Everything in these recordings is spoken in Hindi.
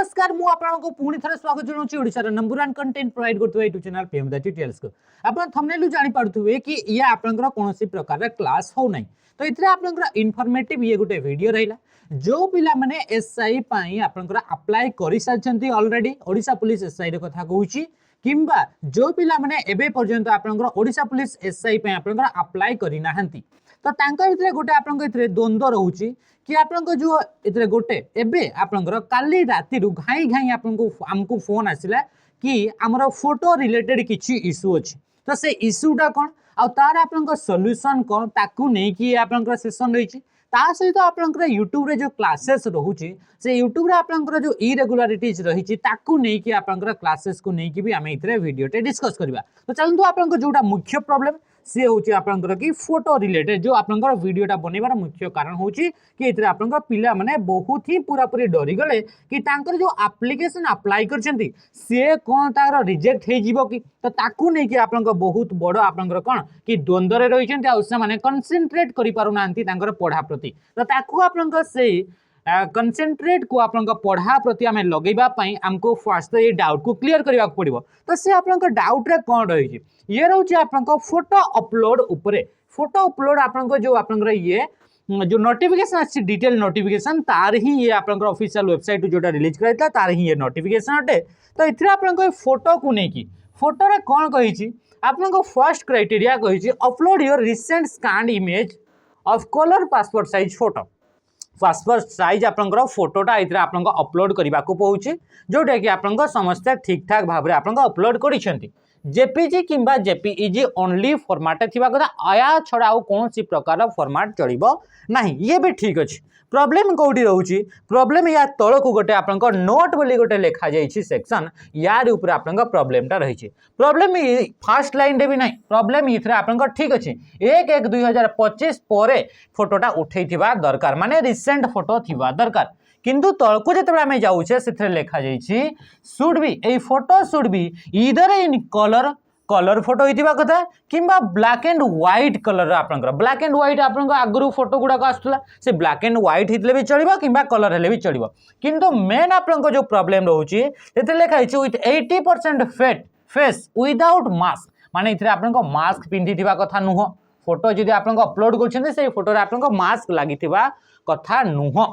नमस्कार मु आपनको पुणी थे स्वागत जनाऊँ ओडिशार नंबर 1 कंटेंट प्रोवाइड करथुवा YouTube channel PM the tutorials को आपण थंबनेल जानि पारुथुवे कि ये आपनकर कोनोसी प्रकार क्लास हो नै तो इतरे आपनकर इन्फॉर्मेटिव ये गुटे वीडियो रहिला जो पिला माने एसआई पई आपनकर अप्लाई करि सारछंती ऑलरेडी ओडिशा पुलिस एसआई रे कथा कहूची किंबा जो पिला माने एबे पर्यंत आपनकर ओडिशा पुलिस एसआई पई आपनकर अप्लाई करि नाहंती तो तांका भितरे गोटे आपनकर इतरे द्वंद्व रहूची कि आपनकर जो इतरे गोटे एबे आपनकर काली राती रु घाई घाई आपनको हमको फोन आसिला कि हमर फोटो रिलेटेड किछि इशू अछि तो से इशूटा कोन आ तार आपनकर सॉल्यूशन कोन ताकू नै कि आपनकर सेशन रहिछि ता सहित आपनकर YouTube रे जो क्लासेस रहूछि से YouTube रे आपनकर जो इरेगुलारिटीज रहिछि ताकू नै कि आपनकर क्लासेस को नै कि भी हम इतरे वीडियोटे डिस्कस करबा तो चलंतु आपनकर जोटा मुख्य प्रॉब्लम सी होची आपनकर कि फोटो रिलेटेड जो आपनकर वीडियोटा बनेबार मुख्य कारण होची कि इतरे आपनकर पिला माने बहुत ही पूरा पूरी डरी गले कि तांकर जो एप्लीकेशन अप्लाई करछंती से कोन तार रिजेक्ट हे जीवो कि तो ताकू नै कि आपनकर बहुत बड़ आपनकर कोन कि द्वंद्व रे रहिछंती आ से माने कंसंट्रेट करि पारु नांती तांकर पढ़ा प्रति तो ताकू आपनकर से कंसंट्रेट को आपनका पढ़ा प्रति आमे लगेबा पई हमको फर्स्ट ये डाउट को क्लियर करबा पड़िबो तो से आपनका डाउट रे कोन रही ये रहउची आपनका फोटो अपलोड ऊपर फोटो अपलोड आपनका जो आपनका ये जो नोटिफिकेशन आछि डिटेल नोटिफिकेशन तार ही ये आपनका ऑफिशियल वेबसाइट जोटा रिलीज कराइता तार ही ये नोटिफिकेशन अटे तो इथरा आपनका फोटो को नै कि फोटो रे कोन कहि छी आपनका फर्स्ट क्राइटेरिया कहि छी upload your recent scanned image of colour passport size photo passport size आपनकर फोटोटा इतरे आपनका अपलोड करबा को पहुची जोटा कि आपनका समस्त ठीक ठाक भाबरे आपनका अपलोड करिसेंती जेपीजी किंबा जेपीईजी ओनली फॉर्मेट थिबा कथा आया छडा आ कोन सी प्रकार फॉर्मेट चलिबो नाही ये भी ठीक अछि प्रॉब्लम कोडी रहउची प्रॉब्लम या तळ को गोटे आपनका नोट बोली गोटे लेखा जाईछि सेक्शन यार ऊपर आपनका प्रॉब्लमटा रहिछि प्रॉब्लम फर्स्ट लाइन रे भी नाही प्रॉब्लम इथरे आपनका ठीक अछि 1/1/2025 परे फोटोटा उठैथिबा दरकार माने रिसेंट फोटो थिबा दरकार किंतु तळको जेतबे आमे जाउछे सेथरे लेखा जाईछि should be a photo should be either in colour photo होइतिबा कथा किंबा ब्लैक एंड व्हाइट कलर आपनकर ब्लैक एंड व्हाइट आपनकर आगरु फोटो गुडा को आस्तला से ब्लैक एंड व्हाइट हितले भी चलिबो किंबा कलर हेले भी चलिबो किंतु मेन आपनकर जो प्रॉब्लम रहउची एते लेखा हिची विथ 80% फेस विदाउट मास्क माने इथरे आपनकर मास्क पिंधिथिबा कथा नुह फोटो जदि आपनकर अपलोड करछन्ते से फोटो रे आपनकर मास्क लागिथिबा कथा नुह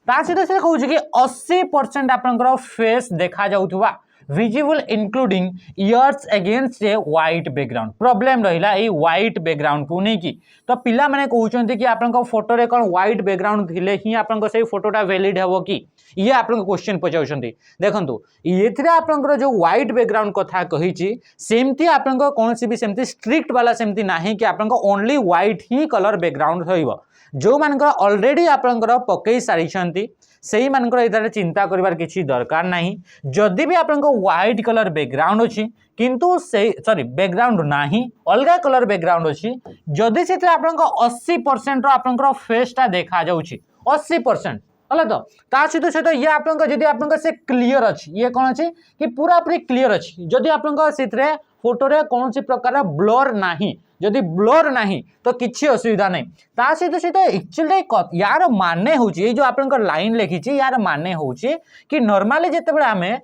ता सहित से कहूँ कि 80% आपनकर फेस देखा जाउथुबा visible including years against a white background problem रहिला ए व्हाइट बैकग्राउंड को नै कि तो पिला माने कहउचंती कि आपनकर फोटो रे कोन व्हाइट बैकग्राउंड थिले ही आपनकर से फोटोटा वैलिड हेबो कि ये आपनकर क्वेश्चन पचाउचंती देखंतु एथिरे आपनकर जो व्हाइट बैकग्राउंड कथा कहिची सेमती आपनकर कोनसी भी सेमती स्ट्रिक्ट वाला सेमती नाही कि आपनकर ओनली व्हाइट ही कलर बैकग्राउंड होइबो जो मानकर ऑलरेडी आपनकर पकई सारिछंती सेही मानकर इधर चिंता करिवार किछि दरकार नाही जदि भी आपनकर व्हाइट कलर बैकग्राउंड अछि किंतु से सॉरी बैकग्राउंड नाही अलगा कलर बैकग्राउंड अछि जदि सेते आपनकर 80% रो आपनकर फेसटा देखा जाउछि 80% हला तो ता सहित ये आपनकर जदि आपनकर से क्लियर अछि ये कोन अछि कि पूरा पूरी क्लियर अछि जदि आपनकर सेतरे फोटो रे कोनसी प्रकार ब्लर नाही जदि ब्लर नाही तो किछि असुविधा नहीं ता सहित एक्चुअली यार माने होची जो आपनकर लाइन लिखिछि यार माने होची कि नॉर्मली जेतेबेले हमें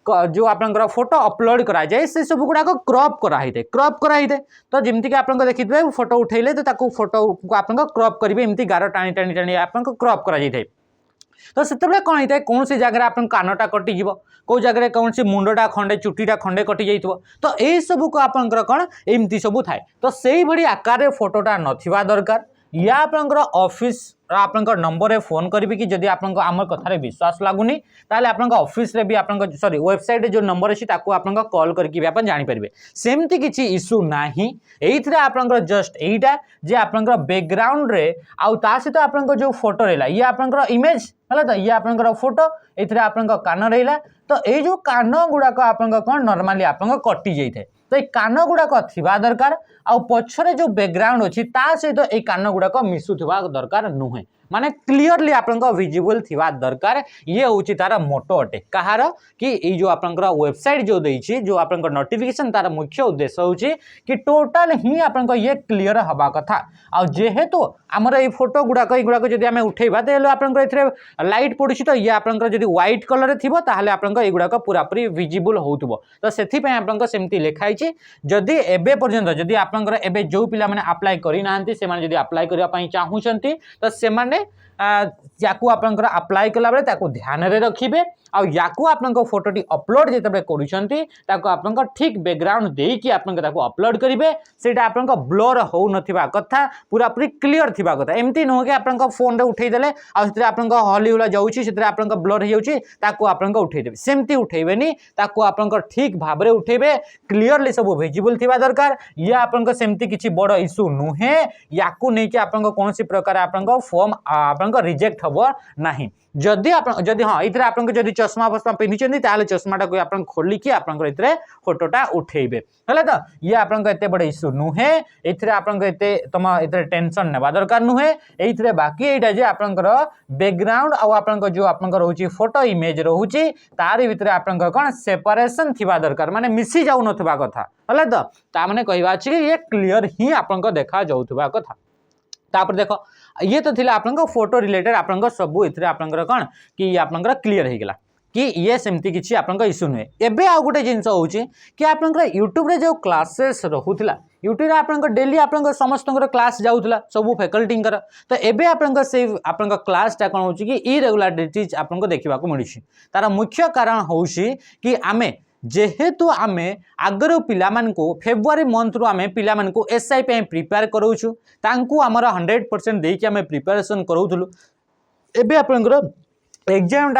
जो आपनकर फोटो अपलोड करा जाए से सब गुडा को क्रॉप करा हिते तो जेमति कि आपनकर देखितबे फोटो उठैले तो ताको फोटो को आपनकर क्रॉप करिवे एमति गारो टाणी टाणी टाणी आपनकर क्रॉप करा जाइथाय तो सेतबेले कोन हिते कौन सी जगह आपन कानटा कटि जीवो को जगह कौन सी मुंडटा खंडे चुटीटा खंडे कटि जाइथबो तो एई सब को आपनकर कोन एमति सब थाए तो सेही भडी आकार रे फोटोटा नथिबा दरकार या आपनकर ऑफिस आपनकर नंबर रे फोन करबी कि जदि आपनकर हमर कथा रे विश्वास लागुनी ताले आपनकर ऑफिस रे भी आपनकर सॉरी वेबसाइट रे जो नंबर अछि ताको आपनकर कॉल करके भी आपन जानि परिबे सेमति किछि इशू नाही एइथरे आपनकर जस्ट एइटा जे आपनकर बैकग्राउंड रे आउ ता सहित आपनकर जो फोटो रहला ये आपनकर इमेज हला तो ये आपनकर फोटो एइथरे आपनकर कान रहला तो ए जो कान गुडा को आपनकर कोन नॉर्मली आपनकर कटि जाइथे तो ये कान गुडा को थिबा दरकार आ पछरे जो बैकग्राउंड अछि ता सहित ए कान गुडा को मिसुथिबा दरकार नुहे माने क्लियरली आपन विजिबल थिबा दरकार ये होची तार मोटो अटे कहार कि ये जो आपन वेबसाइट जो देछि जो आपन नोटिफिकेशन तार मुख्य उद्देश्य होची कि टोटल ही आपन ये क्लियर हबा कथा आ जेहेतु हमर ए फोटो गुडाक जदि आमे उठेबा तेलो आपन एथरे लाइट पडुछि तो ये आपन जदि व्हाइट कलर रे थिबो ताहाले आपन ए गुडाक पूरा पूरी विजिबल होउतबो तो सेथि पय आपन सेमति लेखाइ छि जदि एबे पर्यंत जदि आपन एबे जो पिला माने अप्लाई करि नाहंती से माने जदि अप्लाई करिया पय चाहूछंती तो से माने याकू आपन अप्लाई कला बेले ताकू ध्यान रे रखिबे आ याकू आपन फोटोटी अपलोड जेतबे करूछंती ताकू आपन ठीक बैकग्राउंड देई कि आपन ताकू अपलोड करिवे सेटा आपन ब्लर हो नथिबा कथा पूरा पूरी क्लियर थिबा कथा एमती न हो कि आपन फोन रे उठै देले आ सेते आपन हॉली होला जाउची सेते आपन ब्लर हे जाउची ताकू आपन उठै देबे सेमती उठैबेनी ताकू आपन ठीक भाबरे उठैबे क्लियरली सब विजिबल थिबा दरकार ये आपन सेमती किछि बड़ इशू नुहे याकू नै कि आपन कोनोसी प्रकार आपन फॉर्म आपन रिजेक्ट हबो नाही जदि आपन जदि हां इतरे आपन जदि चश्मा फस्मा पिनिचंदी ताले चश्माटा को आपन खोली कि आपन इतरे फोटोटा उठेबे हले तो ये आपन एते बड़ इशू नुहे इतरे आपन एते तम इतरे टेंशन नेबा दरकार नुहे एइतरे बाकी एटा जे आपन बैकग्राउंड आ आपन जो आपन रहउची फोटो इमेज रहउची तारि भितरे आपन कोन सेपरेशन थिबा दरकार माने मिसी जाउ नथबा कथा हले तो ता माने कहबा अछि कि ये क्लियर ही आपन देखा जाउथबा कथा तापर देखो ये तो थिला आपन फोटो रिलेटेड आपन सब इतरे आपन कौन कि आपन क्लियर हो गला कि ये सेमती किसी आपन इशू नुहे एबे आ गोटे जिनस होची कि आपन यूट्यूब रे जो क्लासेस रहुतला यूट्यूब रे आपन डेली आपन समस्त क्लास जाउतला सब फैकल्टी तो एबे आपन से आपन क्लासटा कौन होची कि इरेगुलारिटीज आपन देखा मिली तार मुख्य कारण होची कि आमे जेहेतु आमे आगर पिला मानकु फेब्रुआरी मंथ रु आमे पिला मानकु एसआई पे प्रिपेयर करूछु तांकु हमर 100% देकी आमे प्रिपरेशन करूथुलु एबे आपनकर एग्जाम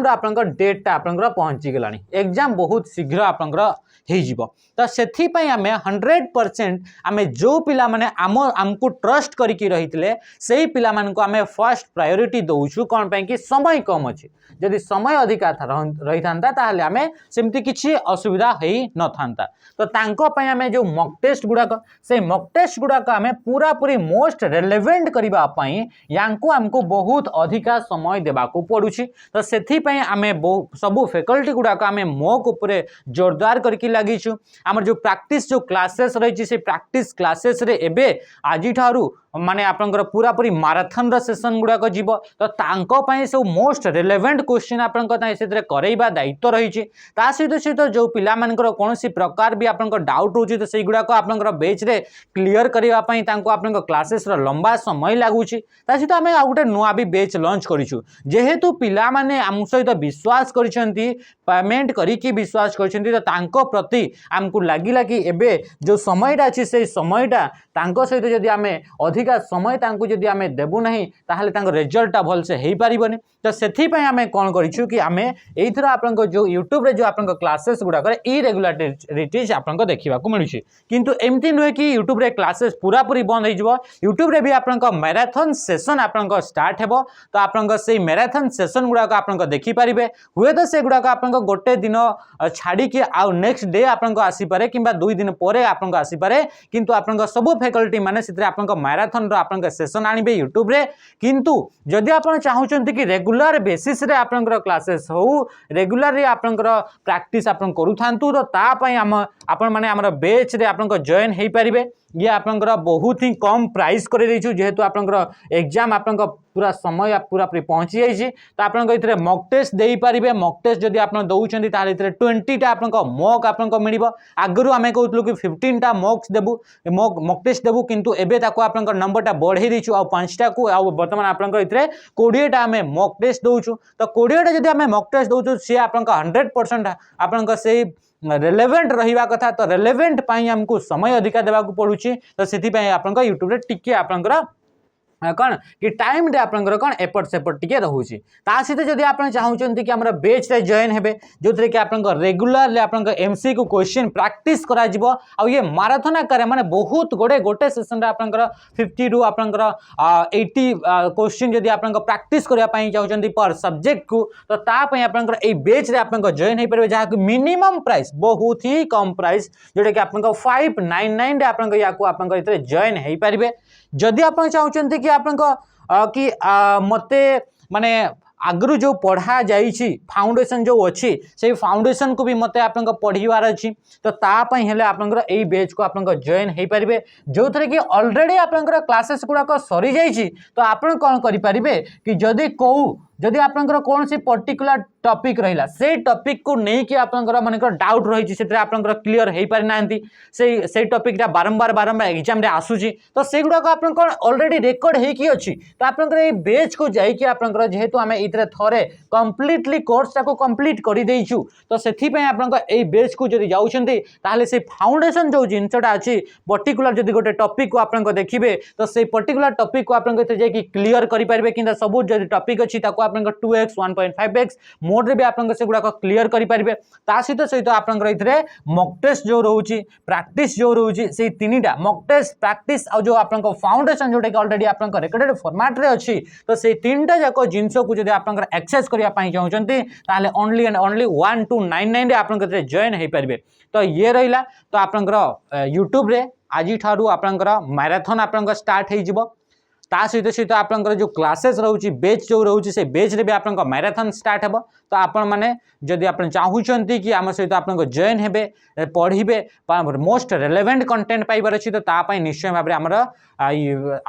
रा आपनकर डेट ता आपनकर पहुंची गेलानी एग्जाम बहुत शीघ्र आपनकर हे जीवो तो सेथि पय आमे 100% आमे जो पिला माने हमकु ट्रस्ट करिकि रहितले सेही पिला मानकु आमे फर्स्ट प्रायोरिटी दउछु कोन पय कि समय कम अछि जदि समय अधिका रही था ताहले आमे सेमती किछि असुविधा हेई न थांता तो तांको पय आमे जो मॉक टेस्ट गुडाक से मॉक टेस्ट गुडाक आमे पूरा पूरी मोस्ट रेलेवेंट करिबा पय यांकु हमकु बहुत अधिका समय देबाकू पडुछि तो सेथि पय आमे सब फैकल्टी गुडाक आमे मॉक उपरे जोरदार करके लागिछु हमर जो प्रैक्टिस जो क्लासेस रही से प्रैक्टिस क्लासेस रे एबे आजि ठारू माने आपनकर पूरा पूरी माराथन रो सेशन गुडाक जीव तो तांको पय सब मोस्ट रेलेवेंट क्वेश्चन आपनकर ताई सेतरे करैबा दायित्व रही छि ता सहित जो पिला मानकर कोनोसी प्रकार भी आपनकर डाउट होछि तो सेई गुडाक आपनकर बेच रे क्लियर करिवा पय तांको आपनकर क्लासेस रो लंबा समय लागुछि ता सहित हमें आ गुटे नुआ भी बेच लॉन्च करिछु जेहेतु पिला माने हम सहित विश्वास करिसंती पेमेंट करिकि विश्वास करिसंती तो तांको प्रति हमकु लागिला कि एबे जो समयटा अछि से समयटा तांको सहित जदि हमें अधिका समय तांको जदि हमें देबु नहीं ताहले तांको रिजल्टटा भल से हेई परिबनी तो सेथि पय हमें कोन करिछु कि हमें एइथर आपनको जो यूट्यूब रे जो आपनको क्लासेस गुडा करे इरेगुलारिटीज आपनको देखिबा को मिलुछि किंतु एमती नुहे कि यूट्यूब रे क्लासेस पूरा पूरी बंद हो जिवो यूट्यूब रे भी आपनको मैराथन सेशन आपनको स्टार्ट हेबो तो आपनको सेई मैराथन सेशन गुडा को आपनको देखि परिबे हुए तो से गुडा को आपनको गोटे दिन छाडी के आ नेक्स्ट डे आपनको आसी पारे किबा 2 दिन परे आपनको आसी पारे किंतु आपनको सब फैकल्टी माने सितरे आपनको मैराथन रो आपनको सेशन आनिबे यूट्यूब रे किंतु जदि आपन चाहुचंती कि रेगुलर बेसिस रे आपनकर क्लासेस हो रेगुलर रे आपनकर प्रैक्टिस आपन करू थांतु तो ता पय आपन माने हमर बैच रे आपनको जॉइन हेई परिबे ये आपनकर बहुत ही कम प्राइस कर देछु जेहेतु आपनकर एग्जाम आपनकर पूरा समय पूरा पूरी पहुंची जाइछि तो आपनकर इतरे मॉक टेस्ट देई परिबे मॉक टेस्ट जदि आपन दउचंती ताले इतरे 20 टा आपनकर मॉक आपनकर मिलिबो आगरु हमें कहउतलु कि 15 टा मॉक्स देबु मॉक टेस्ट देबु किंतु एबे ताको आपनकर नंबर टा बढ़े दिछु आ 5 टा को आ वर्तमान आपनकर इतरे 20 टा हमें मॉक टेस्ट दउछु तो 20 टा जदि हमें मॉक टेस्ट दउछु से आपनकर 100% आपनकर से रेलेवेंट रहिबा कथा तो रेलेवेंट पाई हमको समय अधिका देबा को पडुची तो सेति पय आपनका यूट्यूब रे टिके आपनकर कौन कि टाइम रे आपनकर कौन एपट सेपट टिके रहउची ता सहित जदि आपन चाहुचंती कि हमरा बैच रे जॉइन हेबे जोथरे कि आपनकर रेगुलर ले आपनकर एमसीक्यू क्वेश्चन प्रैक्टिस करा जिवो आ ये मैराथन आकार माने बहुत गोटे सेशन रे आपनकर 50 रु आपनकर 80 क्वेश्चन जदि आपनकर प्रैक्टिस करिया पई चाहुचंती पर सब्जेक्ट को तो ता पई आपनकर ए बैच रे आपनकर जॉइन हे परबे जहा कि मिनिमम प्राइस बहुत ही कम प्राइस जोटे कि आपनकर 599 रे आपनकर याको आपनकर इतरे जॉइन हे परबे जदि आपन चाहुचंती कि आपनकर कि मते माने आगु जो पढ़ा जाइए फाउंडेशन जो अच्छी से फाउंडेशन को भी मत आप पढ़वार अच्छी तो तापाई हेले आपंकर यही बेच को आप जॉइन हो पारे जो थे कि ऑलरेडी आपंकर क्लासेस गुड़ाक सरी जाइए तो आप कौन करें कि जदि कौ जदि आपंकर कौन सी पर्टिकुलर टॉपिक रहा से टॉपिक को लेकिन आपंकर मन डाउट रही से आपंकर क्लीयर हो पारि ना से टॉपिक बारंबार बारंबार एग्जाम आसूची तो से गुड़ाक आप ऑलरेडी रेकर्ड होकी अच्छी तो आपंकर ये बेच को जाइए आपंकर जेहेतु आम ये थे कम्प्लीटली कोर्स को कम्प्लीट कर देचु तो से आप बेच को जब जाऊँगी से फाउंडेशन जो जिनसा अच्छी पर्टिकुलर जब गोटे टॉपिक को आप देखिए तो से पर्टिकुलर टॉपिक को आप क्लीयर करेंगे कि सब जो टॉपिक अच्छी 2x 1.5x मोड रे भी आप गुड़ाक क्लीयर करेंगे सहित सहित आप मॉक टेस्ट जो रोचे प्रैक्टिस जो रोचे से तीन टा मॉक टेस्ट प्रैक्टिस और जो आप फाउंडेशन जोटा कि ऑलरेडी आप रेकर्डेड फॉर्मेट रे अच्छी तो से तीन टा जाक जिनस को जब आप एक्सेस करने चाहते ओनली एंड ओनली 1299 आप जॉइन हो पारे तो ये रहा तो आप यूट्यूब रे आज आपंकर मैराथन आप स्टार्ट हो सहित सहित आपंकर जो क्लासेस रोचे बेच जो रोचे से बेच रे भी आप मैराथन स्टार्ट हो तो आपण मैंने जदि आप चाहूँगी कि आम सहित आप जॉइन हे पढ़े मोस्ट रेलेवेंट कंटेंट पाइबार अच्छी तो तापाई निश्चय भाव में आमर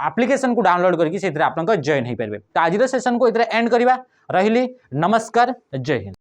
एप्लिकेशन को डाउनलोड करके आप जॉइन हो पारे तो आज सेशन को ये एंड करवा रही नमस्कार जय हिंद।